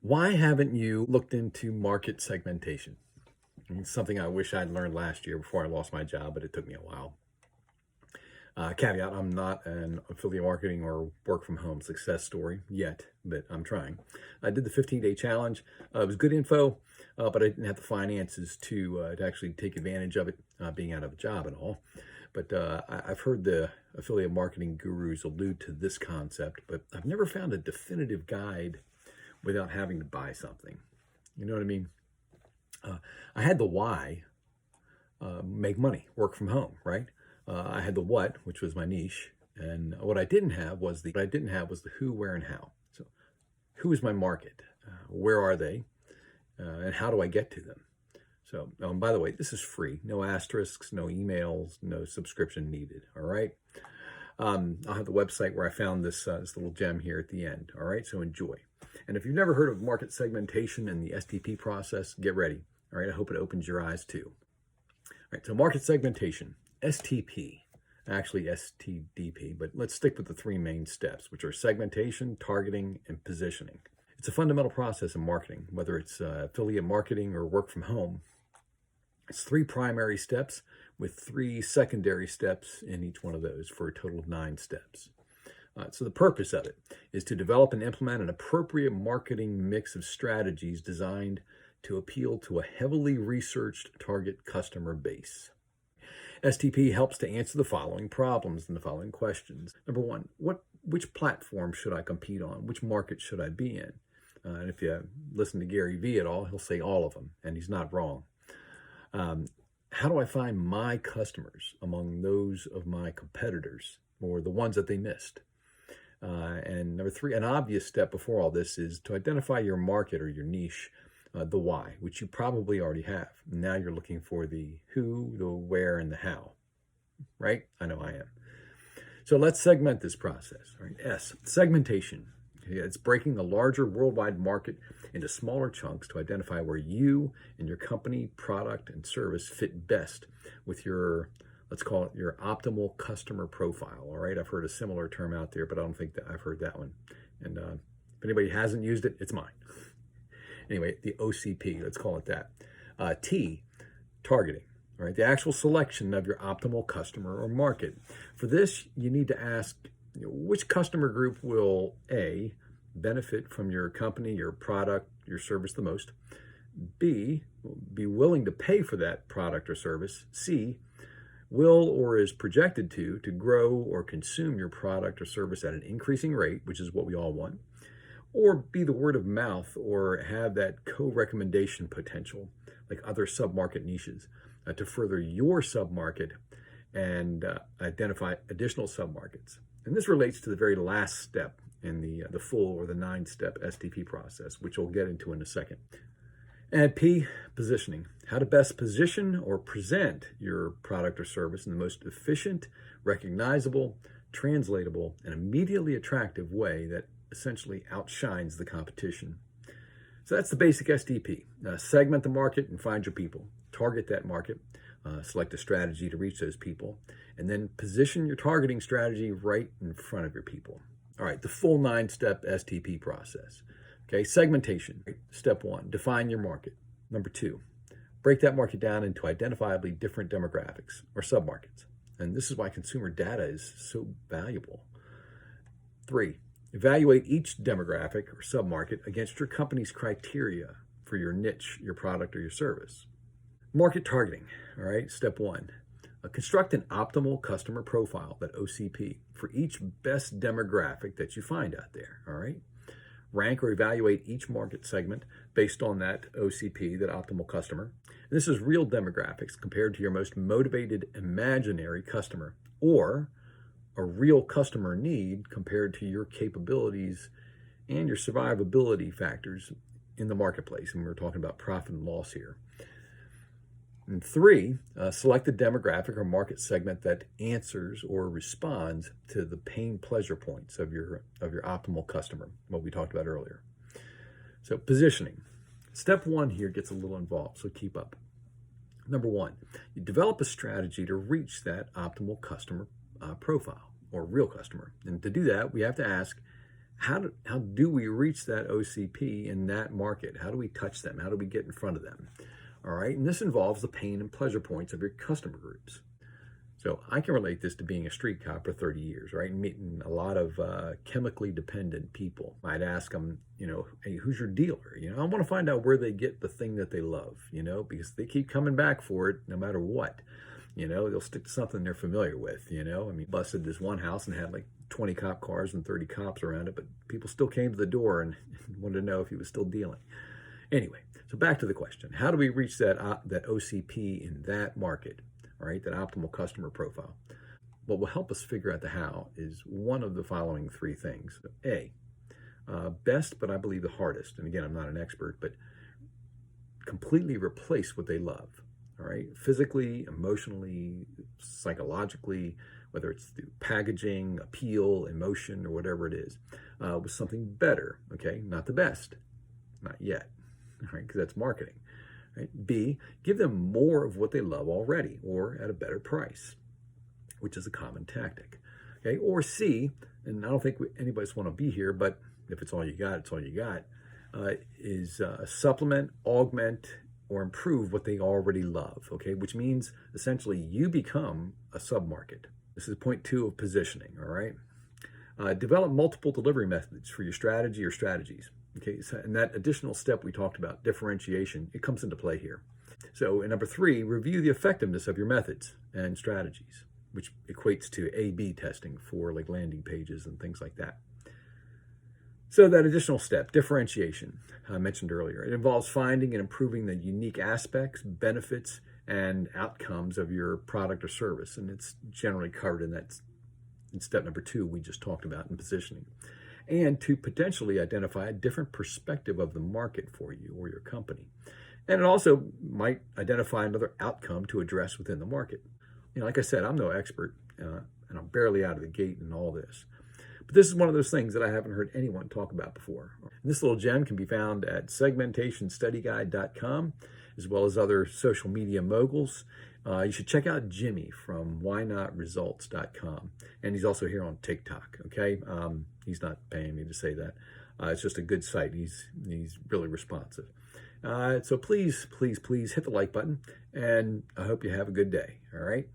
Why haven't you looked into market segmentation? It's something I wish I'd learned last year before I lost my job, but it took me a while. Caveat, I'm not an affiliate marketing or work from home success story yet, but I'm trying. I did the 15-day challenge. It was good info, but I didn't have the finances to actually take advantage of it, being out of a job and all. But I've heard the affiliate marketing gurus allude to this concept, but I've never found a definitive guide without having to buy something. You know what I mean? I had the why, make money, work from home, right? I had the what, which was my niche, and what I didn't have was the who, where, and how. So, who is my market? Where are they? And how do I get to them? So, by the way, this is free. No asterisks, no emails, no subscription needed. All right. I'll have the website where I found this little gem here at the end. All right. So enjoy. And if you've never heard of market segmentation and the STP process, get ready. All right. I hope it opens your eyes too. All right. So market segmentation, STP, actually STDP, but let's stick with the three main steps, which are segmentation, targeting, and positioning. It's a fundamental process in marketing, whether it's affiliate marketing or work from home. It's three primary steps with three secondary steps in each one of those for a total of 9 steps. So the purpose of it is to develop and implement an appropriate marketing mix of strategies designed to appeal to a heavily researched target customer base. STP helps to answer the following problems and the following questions. Number one, which platform should I compete on? Which market should I be in? And if you listen to Gary Vee at all, he'll say all of them, and he's not wrong. How do I find my customers among those of my competitors or the ones that they missed? And number 3, an obvious step before all this is to identify your market or your niche, the why, which you probably already have. Now you're looking for the who, the where, and the how, right? I know I am. So let's segment this process. All right. S, segmentation. It's breaking the larger worldwide market into smaller chunks to identify where you and your company, product, and service fit best with your, let's call it your optimal customer profile. All right. I've heard a similar term out there, but I don't think that I've heard that one. And if anybody hasn't used it, it's mine. Anyway, the OCP, let's call it that. T, targeting. All right, the actual selection of your optimal customer or market. For this, you need to ask, which customer group will A, benefit from your company, your product, your service the most, B, be willing to pay for that product or service, C, will or is projected to grow or consume your product or service at an increasing rate, which is what we all want, or be the word of mouth or have that co-recommendation potential like other sub-market niches to further your sub-market and identify additional sub-markets. And this relates to the very last step in the full or the 9-step STP process, which we'll get into in a second. And P, positioning. How to best position or present your product or service in the most efficient, recognizable, translatable, and immediately attractive way that essentially outshines the competition. So that's the basic STP. Segment the market and find your people. Target that market. Select a strategy to reach those people, and then position your targeting strategy right in front of your people. All right, the full 9-step STP process. Okay, segmentation. Step 1, define your market. Number 2, break that market down into identifiably different demographics or submarkets. And this is why consumer data is so valuable. 3, evaluate each demographic or submarket against your company's criteria for your niche, your product, or your service. Market targeting, all right, step 1. Construct an optimal customer profile, that OCP, for each best demographic that you find out there, all right? Rank or evaluate each market segment based on that OCP, that optimal customer. And this is real demographics compared to your most motivated imaginary customer, or a real customer need compared to your capabilities and your survivability factors in the marketplace. And we're talking about profit and loss here. And 3, select the demographic or market segment that answers or responds to the pain pleasure points of your optimal customer, what we talked about earlier. So positioning. Step 1 here gets a little involved, so keep up. Number 1, you develop a strategy to reach that optimal customer profile or real customer. And to do that, we have to ask, how do we reach that OCP in that market? How do we touch them? How do we get in front of them? All right, and this involves the pain and pleasure points of your customer groups. So I can relate this to being a street cop for 30 years, right? And meeting a lot of chemically dependent people. I'd ask them, hey, who's your dealer? I want to find out where they get the thing that they love, because they keep coming back for it no matter what. They'll stick to something they're familiar with, busted this one house and had like 20 cop cars and 30 cops around it, but people still came to the door and wanted to know if he was still dealing. Anyway, so back to the question. How do we reach that OCP in that market? All right, that optimal customer profile. What will help us figure out the how is one of the following three things. A, best, but I believe the hardest, and again, I'm not an expert, but completely replace what they love. All right, physically, emotionally, psychologically, whether it's through packaging, appeal, emotion, or whatever it is, with something better. Okay, not the best, not yet. All right, because that's marketing. Right? B, give them more of what they love already or at a better price, which is a common tactic. Okay, or C, and I don't think anybody's want to be here, but if it's all you got, it's all you got, is supplement, augment, or improve what they already love, okay, which means essentially you become a submarket. This is point 2 of positioning, all right? Develop multiple delivery methods for your strategy or strategies. Okay, so and that additional step we talked about, differentiation, it comes into play here. So in number 3, review the effectiveness of your methods and strategies, which equates to A/B testing for like landing pages and things like that. So that additional step, differentiation, I mentioned earlier, it involves finding and improving the unique aspects, benefits, and outcomes of your product or service. And it's generally covered in step number 2 we just talked about in positioning. And to potentially identify a different perspective of the market for you or your company. And it also might identify another outcome to address within the market. Like I said, I'm no expert, and I'm barely out of the gate in all this. But this is one of those things that I haven't heard anyone talk about before. And this little gem can be found at segmentationstudyguide.com, as well as other social media moguls. You should check out Jimmy from whynotresults.com. And he's also here on TikTok, okay? He's not paying me to say that. It's just a good site. He's really responsive. So please hit the like button, and I hope you have a good day, all right?